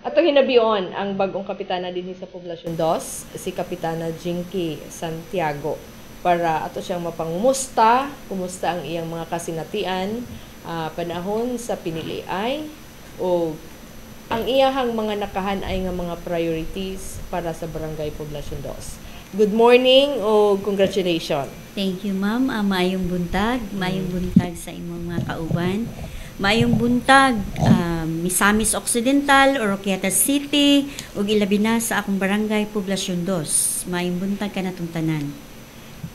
Ato hinabion ang bagong kapitana dinhi sa Poblacion 2, si Kapitana Jinky Santiago, para ato siyang mapangumusta, kumusta ang iyang mga kasinatian, panahon sa piniliay, o ang iyahang mga nakahanay nga mga priorities para sa Barangay Poblacion 2. Good morning o congratulations. Thank you, ma'am. Maayong buntag. Maayong buntag sa imong mga kauban. Maayong buntag, Misamis Occidental, Oroquieta City, ug ilabi na sa akong barangay Poblacion 2. Maayong buntag ka natong tanan.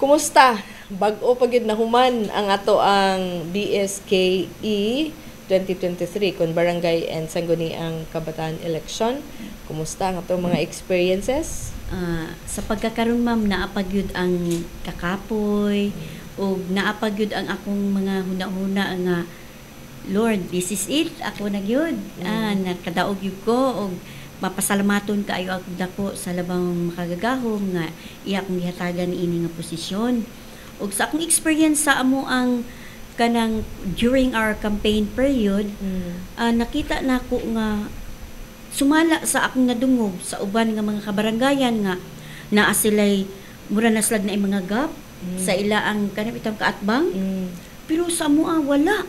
Kumusta? Bag-o pagid na human ang ato ang BSKE 2023 kun Barangay and Sangguniang Kabataan Election. Kumusta ang ato mga experiences? Sa pagkakaroon, ma'am, naapagyud ang kakapoy, ug naapagyud ang akong mga huna-huna nga Lord, this is it. Ako na gyud. Nakadaog yun ko og mapasalamaton kaayo ako dako sa labang makagagahom nga iya akong gihatagan ini nga posisyon. Og sa akong experience sa amo ang kanang during our campaign period, nakita nako nga sumala sa akong nadungog sa uban nga mga kabarangayan nga naa sila'y mura na slag na mga gap sa ila ang kanang itang kaatbang. Pero sa amo wala.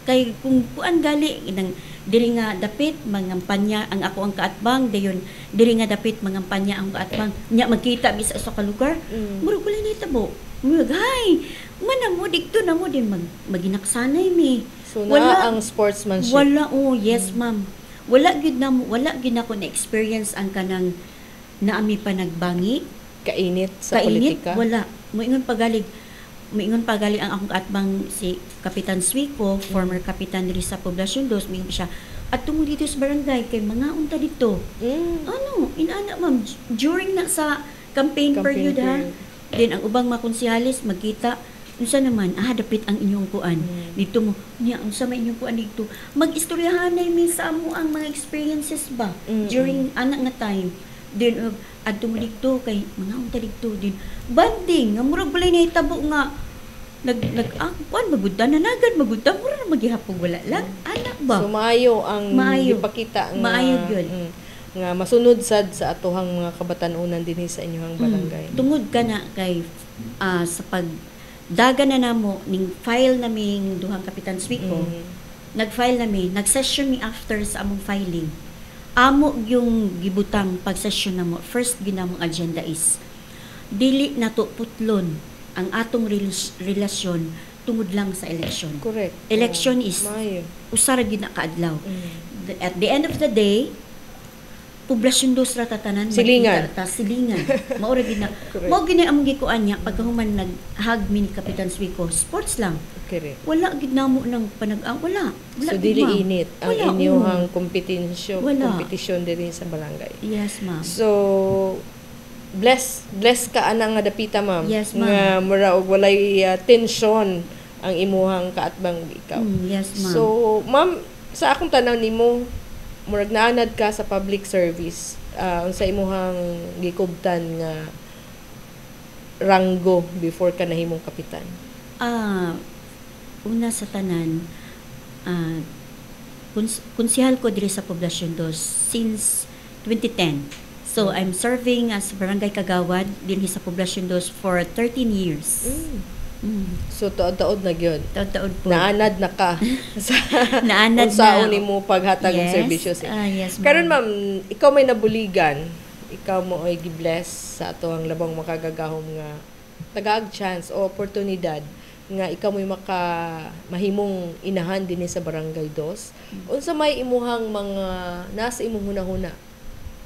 Kay kung kuan gali nang diri nga dapit mangampanya ang ako ang kaatbang dayon diri nga dapit mangampanya ang kaatbang nya magkita bisa sa kalugar murag wala na itabo murag hay man mo dikto na mo din maginaksanay mi so wala ang sportsmanship yes ma'am wala gid ako na experience ang kanang naami pa nagbangi kainit sa politika wala moingon pagaling ang akong kaatbang si Kapitan Suico, former kapitan diri sa Poblacion 2, mingon siya at tungo dito sa barangay kay mga unta dito. Inaana ma'am during na sa campaign period ha. Then ang ubang mga konsehalis magkita unsa naman dapit ang inyong kuan dito mo niya unsa may inyong kuan dito mag-istoryahanay mi sa amo ang mga experiences ba during anak nga time. Then adto mo dito kay mga unta dito din banding nga murag balay na hitabo nga kuan magudtan na nagad magudtan mura na maghihapon wala lang anak ba so maayo ang ipakita nga maayo gyud nga masunod sad sa atohang mga kabatanunan dinhi sa inyong barangay tungod ka na kay sa pagdaga na namo ning file naming duhang Kapitan Suico nag-file nag-session mi after sa among filing amo yung gibutang pag-session namo first ginamong agenda is dili nato putlon ang atong relasyon tungod lang sa election. Correct. Election is usara gid na kaadlaw. At the end of the day, Poblacion 2 ra tatanan silingan. Mao ra gid na. Mao gini among gikuan niya pagkahuman nag-hug mi ni Kapitan Suico, sports lang. Correct. Wala gid namo nang panag wala. So dili init ang inyong kompetisyon diri sa barangay. Yes, ma'am. So bless ka ana nga dapita ma'am. Yes, ma'am. Nga mura og walay tension ang imuhang kaatbang ikaw. Yes, ma'am. So ma'am, sa akong tanaw nimo murag naanad ka sa public service unsa imuhang gikubtan nga ranggo before ka nahimong kapitan? Una sa tanan konsehal ko diri sa Poblacion 2 since 2010. So I'm serving as barangay kagawad dinhi sa Poblacion 2 for 13 years. So taod-taod na gyud. Taod-taod po. Naanad na ka sa naanad unsaon nimo paghatag ng serbisyo. Yes, ma'am. Karon ma'am, ikaw may nabuligan. Ikaw mo ay gibless sa ato ang labang makagagahom nga tagaag chance o oportunidad nga ikaw mo'y mahimong inahan dinhi sa Barangay 2. Unsa may imuhang mga nasa imong hunahuna?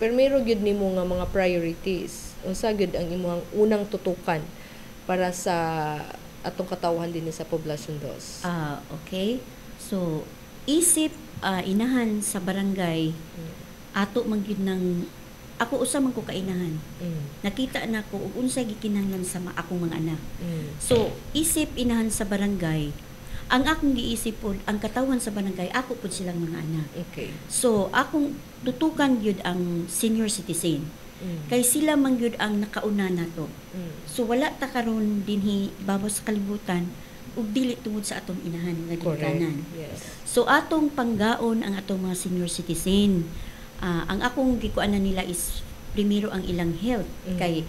Pero gyud nimo nga mga priorities. Unsa gyud ang imuhang unang tutukan para sa atong katawhan dinhi sa Poblacion 2? Okay. So isip inahan sa barangay ato man gyud nang ako usa man ko kainahan. Nakita na ko ug unsa gikinahanglan sa akong mga anak. So isip inahan sa barangay ang akong giisip pod ang katawan sa barangay ako pod silang mga anak. Okay. So akong tutukan gyud ang senior citizen. Kay sila man gyud ang nakauna nato. So wala ta karon dinhi bawas sa kalibutan ug dili tungod sa atong inahan nga ginikanan. Yes. So atong panggaon ang atong mga senior citizen. Ang akong gikuanan nila is primero ang ilang health kay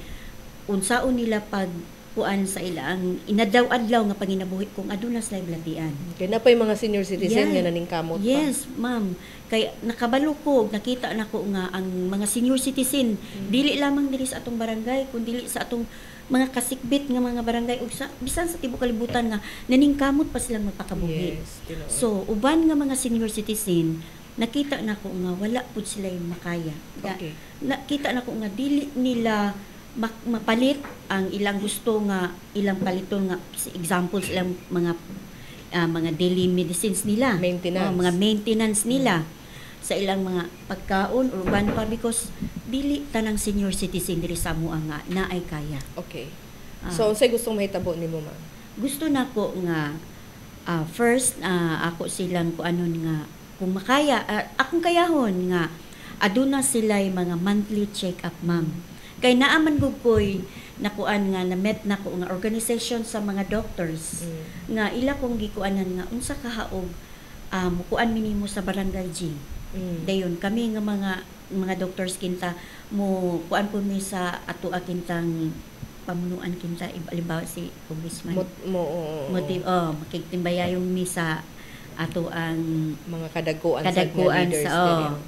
unsaon nila pag kuan sa ilang inadlaw-adlaw nga panginabuhi kung aduna sila blatian. Kaya na pa yung mga senior citizen Yeah. nga naningkamot pa. Yes, ma'am. Kay nakabalo ko, nakita na ko nga ang mga senior citizen dili lamang diri sa atong barangay kundi dili sa atong mga kasikbit nga mga barangay ug sa bisan sa tibuok kalibutan nga naningkamot pa silang magpakabuhi. Yes, Ginoo. So uban nga mga senior citizen nakita na ko nga wala pud sila makaya. Okay. Nakita na ko nga dili nila mapalit ang ilang gusto nga ilang paliton nga example ilang mga daily medicines nila, Maintenance. mga maintenance nila sa ilang mga pagkaon urban pa because dili tanang senior citizen diri sa amoa nga naay kaya. Okay. Ah. So, unsay gustong mahitabo nimo, ma'am? Gusto nako nga first ako silang kuanon nga kung makaya akong kayahon nga aduna sila'y mga monthly check-up, ma'am. Kay naaman bukoy nakuan nga na-met nako nga organization sa mga doctors nga ila kong gikuanan nga unsa ka haog kuan minimo sa barangay gym. Dayon kami nga mga doctors kinta mo kuan po mi sa ato akintang pamunuan kinta halimbawa si congressman makigtimbayayon mi sa ato ang mga kadaguan sa leaders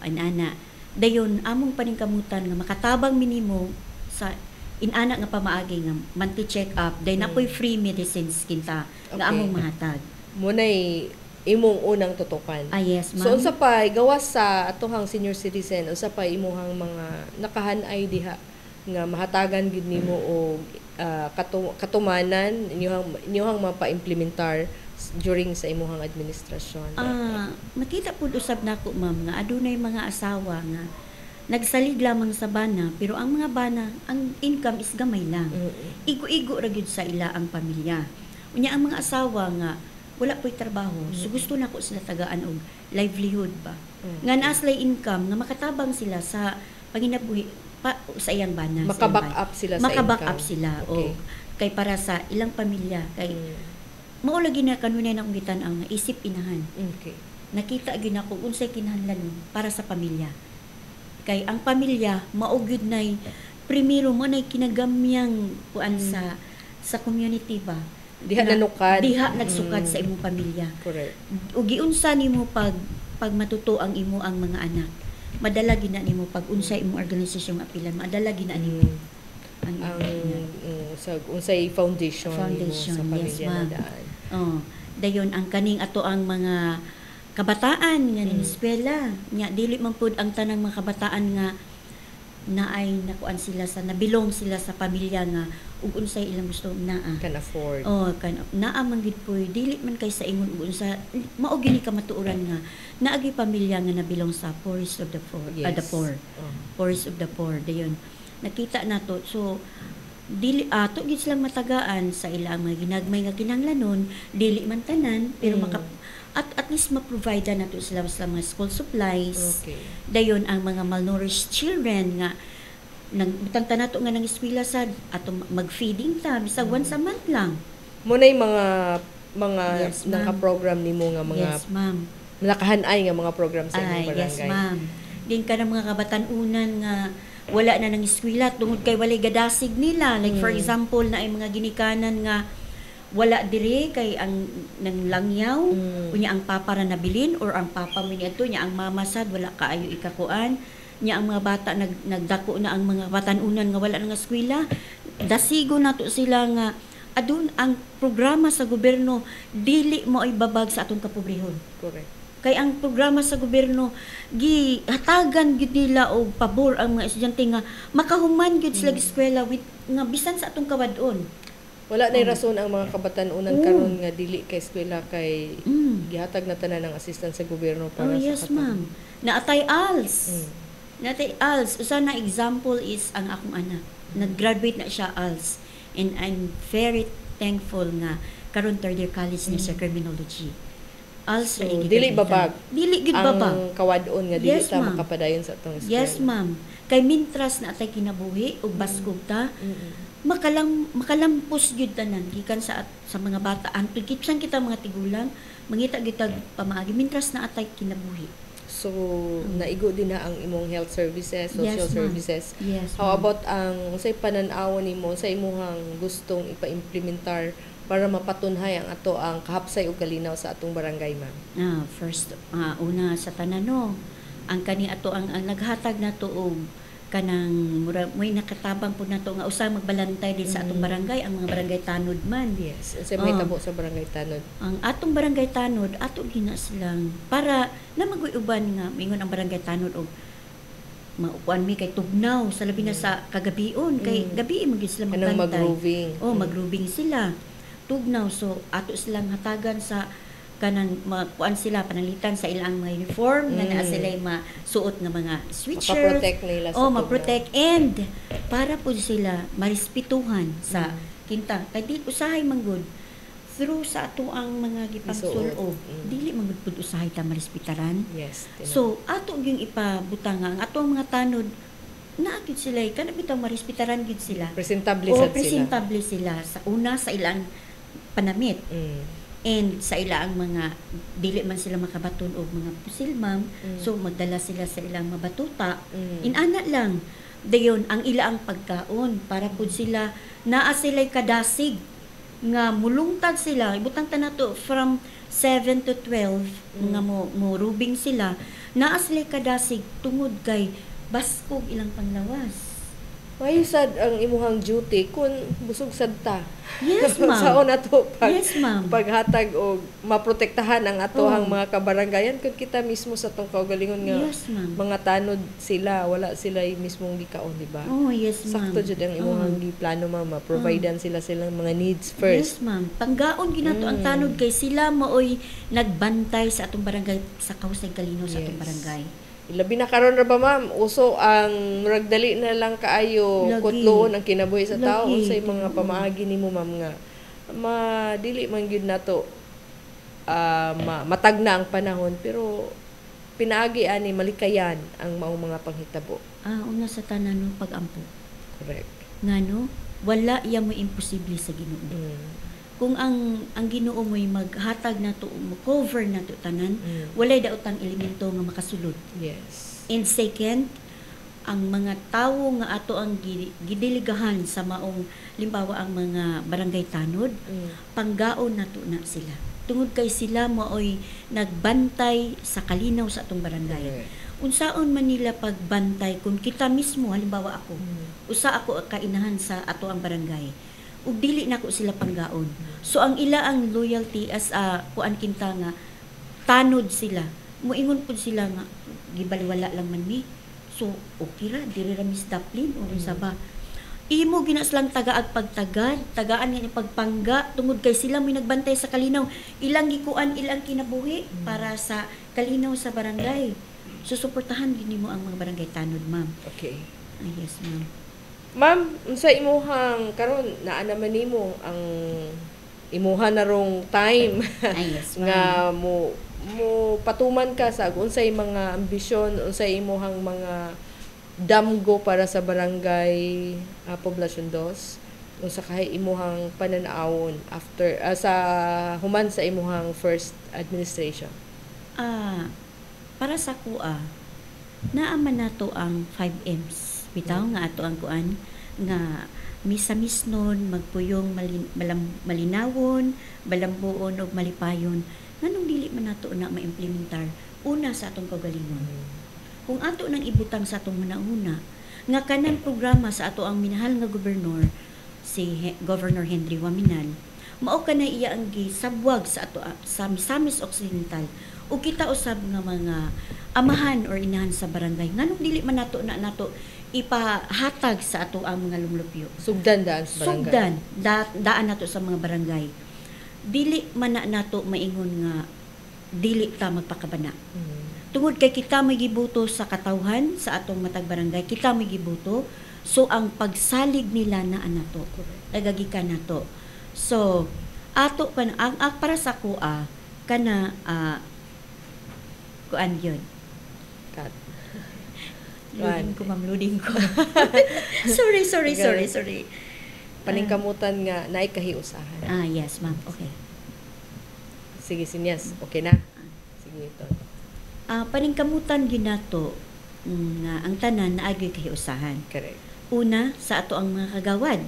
anana dayon among paningkamutan nga makatabang minimo sa inana nga pamaagi nga monthly check up dayon ako'y free medicines kinta nga Okay. among mahatag. Munay imong unang tutukan. Yes, ma'am. So unsa pa gawas sa atohang senior citizen, unsa pa imong mga nakahanay diha nga mahatagan gid nimo og katumanan inyong mapa-implementar during sa imong administrasyon. Makita pud usab nako ma'am nga adunay mga asawa nga nagsalig lamang sa bana pero ang mga bana ang income is gamay lang. Igo-igo ra gyud sa ila ang pamilya. Unya ang mga asawa nga wala po'y trabaho. So gusto nako sila tagaan og livelihood ba. Nga naa sila income nga makatabang sila sa panginabuhi sa iyang bana. Maka-back up sila sa Maka-back income. up sila. Okay. Kay para sa ilang pamilya kay mao lagi na kanunay na akong gitan-aw nga isip inahan. Okay. Nakita gyud nako unsay kinahanglan para sa pamilya. Kay ang pamilya mao gyud nay primero mo nay kinagamyang kuan sa community ba. Diha nanukad. Diha nagsukad sa imong pamilya. Correct. Ug giunsa nimo pag matuto ang imo ang mga anak. Madala gina nimo pag unsay imong organisasyon apilan, madala gina nimo ang sa unsay foundation nimo Foundation, sa pamilya yes, ma'am. na daan. Dayon ang kaning ato ang mga kabataan nga ning eskwela nya dili man pud ang tanang mga kabataan nga naay nakuan sila sa nabilong sila sa pamilya nga ug unsay ilang gusto naa. Can afford. Naa man gid po dili man kay sa ingon ug unsa mao gini ka matuoran nga naagi pamilya nga nabilong sa poorest of the poor, Yes. the poor. Poorest of the poor dayon. Nakita nato so dili ato gid silang matagaan sa ilang mga ginagmay nga kinahanglanon dili man tanan pero at least ma-provide nato sila sa mga school supplies. Okay. Dayon ang mga malnourished children nga nagtangta nato nga nang eskwela sad ato mag-feeding ta bisag once a month lang. Munay mga Yes, ma'am. naka-program nimo nga mga Yes, ma'am. nakahanay nga mga program sa imong barangay. Yes, ma'am. Din ka ng mga kabatanunan nga wala na nang eskwela tungod kay walay gadasig nila. Like for example na ay mga ginikanan nga wala diri kay ang nang langyaw unya ang papa ra nabilin or ang papa mo niadto nya ang mama sad wala kaayo ikakuan nya ang mga bata nagdako na ang mga batanunan nga wala nga eskwela dasigo nato sila nga adun ang programa sa gobyerno dili mo ay babag sa atong kapobrehon. Correct. Kay ang programa sa gobyerno gihatagan gid nila og pabor ang mga estudyante nga makahuman gid sila eskwela with nga bisan sa atong kawadon. Wala na rason ang mga kabatanunan karon nga dili kay eskwela kay gihatag na tanan ng assistance sa gobyerno para sa yes, ma'am. Naatay ALS. Naatay ALS. Usa na example is ang akong anak. Nag-graduate na siya ALS. And I'm very thankful nga karon third year college ni sa criminology. Also, So, dili babag Dili gid babag. ang kawadon nga dili Yes, ta ma'am. makapadayon sa atong eskwela. Yes, ma'am. Kay mintras na atay kinabuhi ug baskog ta, makalampos gyud tanan gikan sa mga bata. Antod kitsan kita mga tigulang, mangita gitag pamaagi mintras na atay kinabuhi. So, naigo din na ang imong health services, social Yes, ma'am. services. Yes. How ma'am. about ang unsay panan-aw nimo sa imong gustong ipa-implementar para mapatunhay ang ato ang kahapsay ug kalinaw sa atong barangay, ma'am? First, una sa tanan no, ang kani ato ang naghatag nato og kanang may nakatabang po nato nga usa magbalantay din sa atong barangay, ang mga barangay tanod man. Yes. Unsay may tabo sa barangay tanod? Ang atong barangay tanod ato gina silang para na mag-uban nga mingon ang barangay tanod og maupuan mi kay tugnaw sa labi na sa kagabion kay gabi mo gid sila Kanang magbantay. mag-roving. Mag-roving sila. Tugnaw so ato silang hatagan sa kanang kuan sila panalitan sa ilang mga uniform nga naa sila masuot nga mga sweatshirt. Makaprotect nila sa ma-protect and para po sila marespetuhan sa kinta. Kay di usahay manggod through sa ato ang mga gipagsulo. Dili manggod pud usahay ta marespetaran. Yes. So ato gyung ipabutang nga ang ato ang mga tanod naa gyud sila kana bitaw marespetaran gyud sila. Presentable sad sila. Presentable sila sa una sa ilang panamit. And sa ilang mga dili man sila makabaton og mga pusil, ma'am. So magdala sila sa ilang mabatuta. Inana lang dayon ang ilang pagkaon para pud sila naa sila'y kadasig nga mulungtad sila ibutang ta nato from 7 to 12 nga mo rubing sila naa sila'y kadasig tungod kay baskog ilang panglawas. May sad ang imuhang duty kung busog sad ta. Yes, ma'am. Saon ato Yes, ma'am. paghatag og maprotektahan ang atohang mga kabarangayan kung kita mismo sa tong kaugalingon nga Yes, ma'am. mga tanod sila, wala sila mismong gikaon, di ba? Oh, yes, ma'am. Sakto jud ang imuhang giplano, ma'am, providean sila silang mga needs first. Yes, ma'am. Panggaon ginato ang tanod kay sila maoy nagbantay sa atong barangay sa kahusay kalinaw sa atong Yes. barangay. Labi na karon ra ba, ma'am? Uso ang ragdali na lang kaayo Lagi. kutloon ang kinabuhi sa tao Lagi. unsay mga pamaagi nimo, ma'am, nga madili man gyud nato matagna ang panahon pero pinaagi ani malikayan ang maong mga panghitabo. Una sa tanan no pag-ampo. Correct. Ngano wala iya mo imposible sa Ginoo. Kung ang Ginoo mo'y maghatag nato mo cover nato tanan, walay daotang elemento nga makasulod. Yes. And second, ang mga tawo nga ato ang gidiligahan sa maong limbawa ang mga barangay tanod, panggaon nato na sila. Tungod kay sila maoy nagbantay sa kalinaw sa atong barangay. Unsaon man nila pagbantay kung kita mismo halimbawa ako, usa ako kainahan sa ato ang barangay. Ug dili nako sila panggaon. So ang ila ang loyalty as kuan kinta nga tanod sila. Moingon pud sila nga gibaliwala lang man ni. So okay ra diri ra misdaplin o unsa ba. Imo gina silang tagaag pagtagad, tagaan nga ni pagpangga tungod kay sila may nagbantay sa kalinaw. Ilang gikuan ilang kinabuhi para sa kalinaw sa barangay. Susuportahan gid nimo ang mga barangay tanod, ma'am. Okay. Yes, ma'am. Ma'am, unsa imuhang karon naa naman nimo ang imuha na rong time Yes, ma'am. nga mo patuman ka sa unsay mga ambisyon, unsay imuhang mga damgo para sa barangay Poblacion 2, unsa kay imuhang pananawon after sa human sa imuhang first administration. Para sa kuha, naaman nato ang 5Ms. Bitaw nga ato ang kuan nga misa-misnon, magpuyong malinawon, balambuon og malipayon. Nganong dili man nato na maimplementar una sa atong kaugalingon. Kung ato nang ibutang sa atong una nga kanang programa sa ato ang minahal nga gobernador si Governor Henry Waminal, mao kanay iya ang gisabwag sa ato sa Misamis Occidental ug kita usab nga mga amahan or inahan sa barangay nganong dili man nato ipahatag sa ato ang mga lumlupyo. Sugdan daan sa barangay. Sugdan daan nato sa mga barangay. Dili man nato maingon nga dili ta magpakabana. Tungod kay kita may gibuto sa katawhan sa atong matag barangay, kita may gibuto. So ang pagsalig nila na nato, nagagikan nato. So ato pa ang para sa ko kana kuan yun. Kat. Loading ko, ma'am, loading ko. sorry. Paningkamutan nga naay kahiusahan. Yes, ma'am. Okay. Sige, sinyas. Okay na. Sige, ito. Paningkamutan ginato nga ang tanan na agi kahiusahan. Correct. Una, sa ato ang mga kagawad.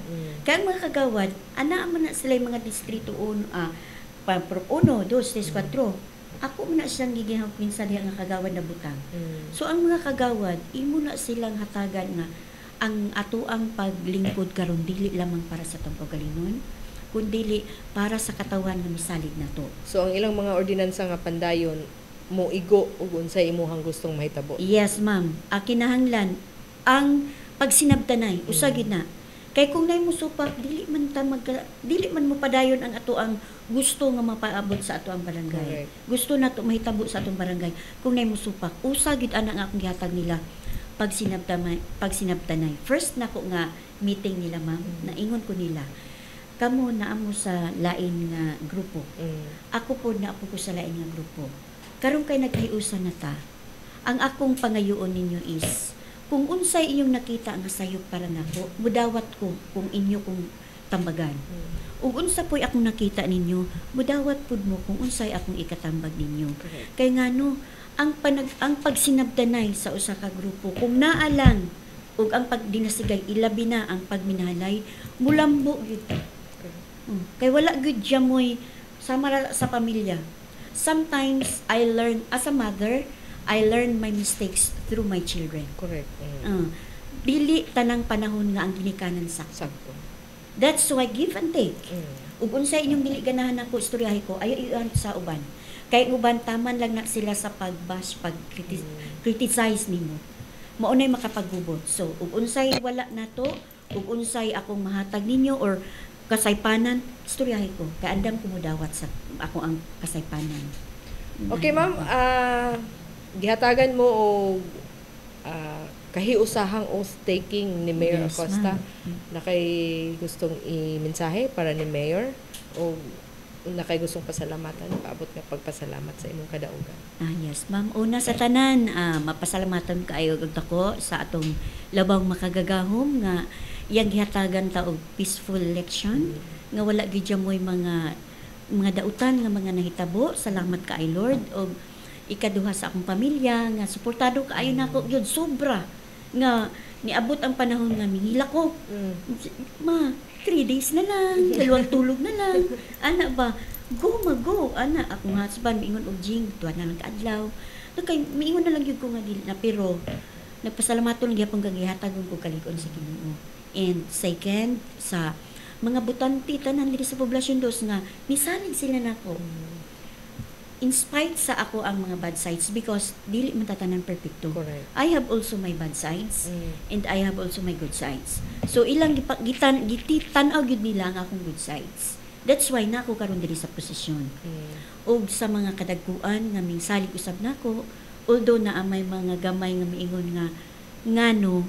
Kaya ang mga kagawad, man na sila yung mga distrito 1, 2, 3, 4. Ako man na siyang gigihang minsan nga kagawad na butang. So, ang mga kagawad, imo na silang hatagan nga ang ato ang paglingkod karon dili lamang para sa tong pagalingon, kundi para sa katawan nga misalig nato. So, ang ilang mga ordinansa nga pandayon, mo igo ug unsay imuhang gustong mahitabo. Yes, ma'am. Kinahanglan ang pagsinabtanay usagid na. Kay kung nay mo supak dili man mo padayon ang ato ang gusto nga mapaabot sa ato ang barangay. Correct. Gusto nato mahitabo sa atong barangay. Kung nay mo supak usagid ana nga akong gihatag nila pagsinabtanay. First nako nga meeting nila, ma'am, naingon ko nila. Kamo na amo sa lain nga grupo. Ako po na ako sa lain nga grupo. Karon kay naghiusan na ta. Ang akong pangayoon ninyo is kung unsay inyong nakita nga sayop para nako, mudawat ko kung inyo kung tambagan. Ug unsa po'y akong nakita ninyo, mudawat pud mo kung unsay akong ikatambag ninyo. Correct. Kay ngano ang pagsinabdanay sa usa ka grupo kung naalang ug ang pagdinasigay ilabi na ang pagminahalay mulambo gyud. Kay wala gyud jamoy sama sa pamilya. Sometimes I learn as a mother, I learn my mistakes through my children. Correct. Dili tanang panahon nga ang ginikanan sakto. Sakto. That's why give and take. Ug unsay inyong dili ganahan ako istoryahay ko, ayo iyon sa uban. Kay uban taman lang na sila sa pagbash, criticize nimo. Maunay makapagubot. So, ug unsay wala nato, ug unsay akong mahatag ninyo or kasaypanan, istoryahay ko. Kay andam ko mudawat sa ako ang kasaypanan. Okay, ma'am. Gihatagan mo og kahiusahang oath-taking ni Mayor Yes, Acosta ma'am. na kay gustong i-mensahe para ni Mayor o na kay gustong pasalamatan, paabot nga pagpasalamat sa imong kadaugan. Yes, ma'am. Una sa tanan, mapasalamatan kaayo ug ako sa atong labang makagagahom nga iyang gihatagan ta og peaceful election nga wala gyud moy mga dautan nga mga nahitabo. Salamat kay Lord og ikaduha sa akong pamilya nga suportado kaayo nako gyud sobra nga niabot ang panahon nga mingila ko. Ma, 3 days na lang, 2 tulog na lang. Ana ba, go. Ana, akong husband, miingon og Jing, 2 na lang kaadlaw. Kay miingon na lang yun ko nga dili na, pero nagpasalamaton lang yapong gagihatagon ko kalikon sa Ginoo. And second, sa mga butante tanan diri sa poblasyon dos nga misalig sila nako. In spite sa ako ang mga bad sides because dili man tatanan perfecto. Correct. I have also my bad sides and I have also my good sides. So ilang gitanaw gyud nila ang akong good sides. That's why nako karon diri sa posisyon. Og sa mga kadagkuan nga mingsalig usab nako, although na may mga gamay nga miingon nga ngano,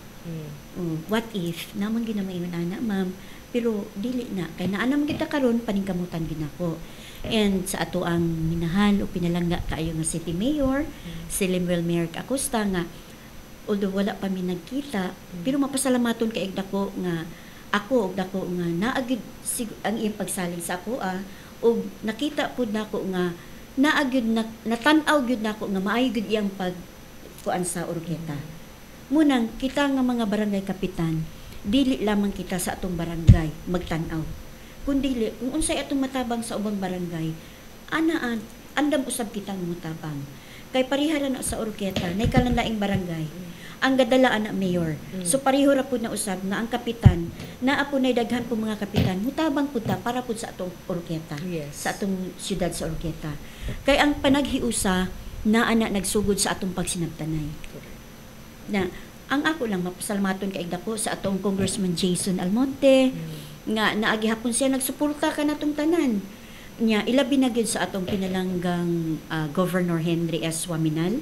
what if naman ginamaingon ana, ma'am, pero dili na kay naa naman kita karon paningkamutan gid nako. And sa ato ang minahal o pinalangga kaayo nga City Mayor, si Lemuel Mayor Acosta nga although wala pa mi nagkita, pero mapasalamaton kay dako nga ako og dako nga naagid ang iyang pagsalig sa ako og nakita pud nako nga naagid natan-aw gyud nako nga maayo gyud iyang pag kuan sa Oroqueta. Munang kita nga mga barangay kapitan, dili lamang kita sa atong barangay magtan-aw. Kundi kung unsay atong matabang sa ubang barangay, andam usab kitang matabang. Kay pareha na sa Oroqueta, nay kalanlaing barangay. Ang gadalaan na mayor. So pareho ra pud na usab nga ang kapitan, naa po nay daghan po mga kapitan, mutabang pud ta para pud sa atong Oroqueta. Yes. Sa atong siyudad sa Oroqueta. Kay ang panaghiusa naa na nagsugod sa atong pagsinabtanay. Na ang ako lang mapasalamaton kay dako sa atong Congressman Jason Almonte nga naagihapon siya nagsuporta ka natong tanan nya ilabi na gyud sa atong pinalanggang Governor Henry S. Waminal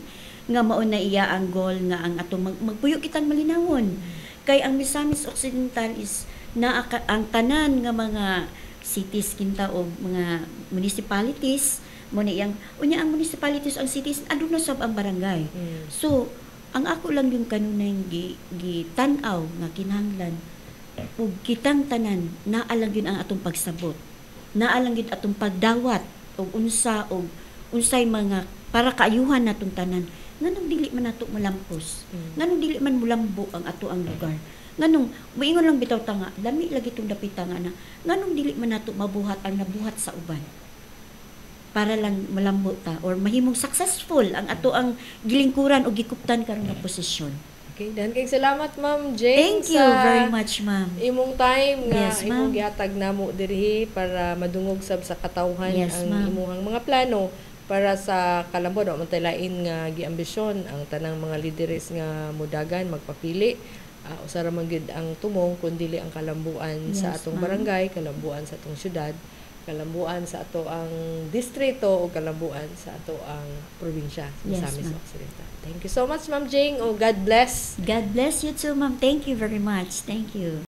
nga mao na iya ang goal nga ang atong magpuyo kitang malinawon kay ang Misamis Occidental is ang tanan nga mga cities kinta o mga municipalities mo na iyang unya ang municipalities ang cities aduna sab ang barangay. So ang ako lang yung kanunay tan-aw nga kinahanglan ug kitang tanan naa lang yun ang atong pagsabot. Naa lang yun atong pagdawat og unsa og unsay mga para kaayuhan natong tanan. Nganong dili man nato malampos. Nganong dili man mulambo ang ato ang lugar. Nganong moingon lang bitaw ta nga lami lagi tong dapita nga na nganong dili man nato mabuhat ang nabuhat sa uban. Para lang malambo ta or mahimong successful ang ato ang gilingkuran o gikuptan karon nga posisyon. Okay, dan kay salamat Ma'am Jane. Thank you very much, ma'am. Imong time nga Yes, imong ma'am. gihatag namo diri para madungog sab sa katawhan Yes, ang ma'am. imong mga plano para sa kalambod o mantalain nga giambisyon ang tanang mga lideres nga mudagan magpapili. Usara man gyud ang tumong kun dili ang kalambuan sa Yes, atong ma'am. barangay, kalambuan sa atong syudad, kalambuan sa ato ang distrito o kalambuan sa ato ang probinsya sa Yes, Misamis ma'am. Occidental. Thank you so much Ma'am Jing. God bless. God bless you too, ma'am. Thank you very much. Thank you.